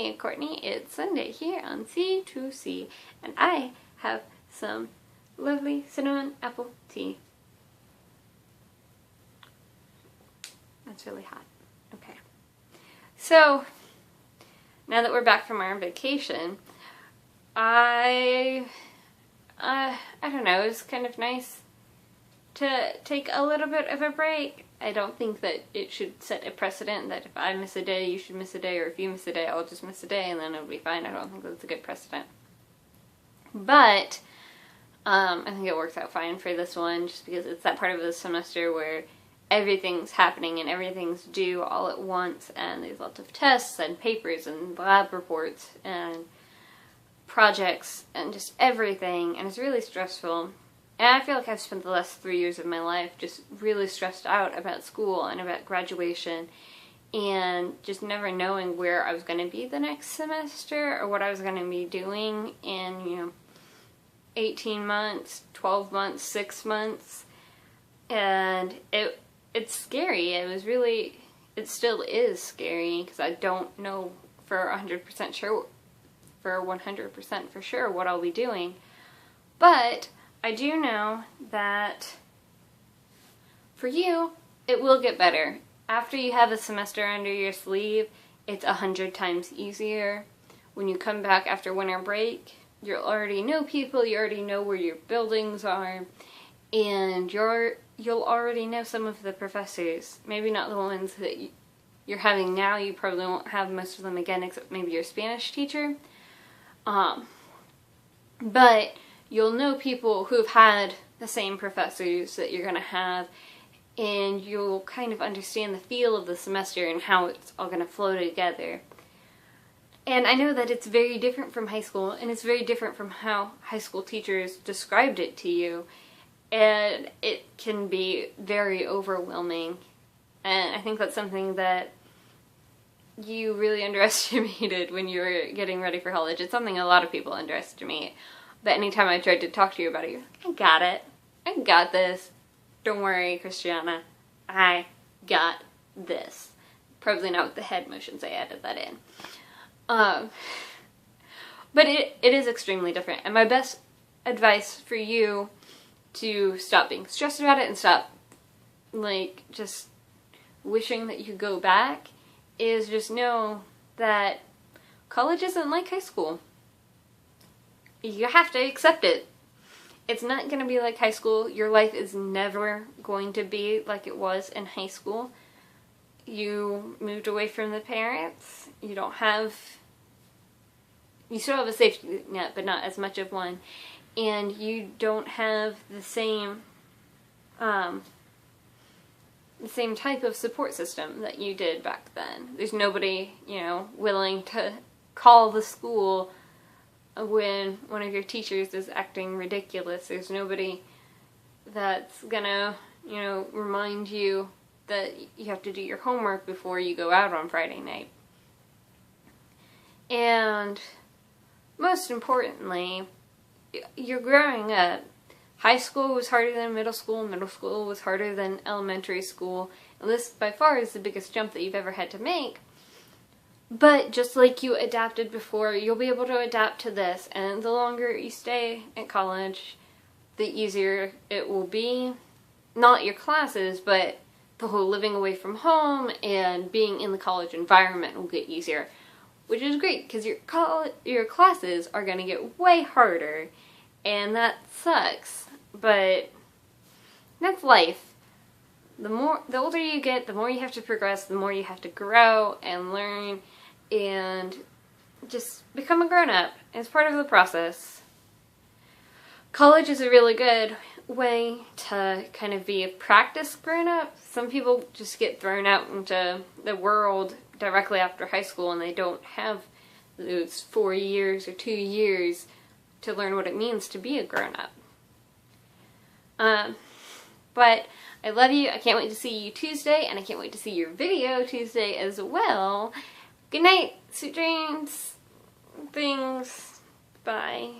me, Courtney. It's Sunday here on C2C, and I have some lovely cinnamon apple tea. That's really hot. Okay. So, now that we're back from our vacation, I don't know, it was kind of nice to take a little bit of a break. I don't think that it should set a precedent that if I miss a day, you should miss a day, or if you miss a day, I'll just miss a day and then it'll be fine. I don't think that's a good precedent. But I think it works out fine for this one, just because it's that part of the semester where everything's happening and everything's due all at once, and there's lots of tests and papers and lab reports and projects and just everything, and it's really stressful. And I feel like I've spent the last 3 years of my life just really stressed out about school and about graduation and just never knowing where I was going to be the next semester or what I was going to be doing in, 18 months, 12 months, 6 months. And it's scary. It still is scary because I don't know for 100% sure, for 100% for sure what I'll be doing. But I do know that for you, it will get better. After you have a semester under your sleeve, it's 100 times easier. When you come back after winter break, you already know people, you already know where your buildings are, and you'll already know some of the professors. Maybe not the ones that you're having now. You probably won't have most of them again, except maybe your Spanish teacher. But you'll know people who've had the same professors that you're going to have, and you'll kind of understand the feel of the semester and how it's all going to flow together. And I know that it's very different from high school, and it's very different from how high school teachers described it to you, and it can be very overwhelming. And I think that's something that you really underestimated when you were getting ready for college. It's something a lot of people underestimate. But anytime I tried to talk to you about it, you're like, I got it. I got this. Don't worry, Christianna. I got this. Probably not with the head motions, I added that in. But it is extremely different. And my best advice for you to stop being stressed about it and stop, just wishing that you could go back is just know that college isn't like high school. You have to accept it. It's not going to be like high school. Your life is never going to be like it was in high school. You moved away from the parents. You still have a safety net, but not as much of one. And you don't have the same type of support system that you did back then. There's nobody, willing to call the school when one of your teachers is acting ridiculous. There's nobody that's gonna, remind you that you have to do your homework before you go out on Friday night. And most importantly, you're growing up. High school was harder than middle school was harder than elementary school, and this by far is the biggest jump that you've ever had to make. But just like you adapted before, you'll be able to adapt to this, and the longer you stay at college, the easier it will be. Not your classes, but the whole living away from home and being in the college environment will get easier, which is great because your classes are going to get way harder, and that sucks, but that's life. The older you get, the more you have to progress, the more you have to grow and learn and just become a grown-up. It's part of the process. College is a really good way to kind of be a practice grown-up. Some people just get thrown out into the world directly after high school and they don't have those 4 years or 2 years to learn what it means to be a grown-up. But I love you. I can't wait to see you Tuesday, and I can't wait to see your video Tuesday as well. Good night, sweet dreams, things, bye.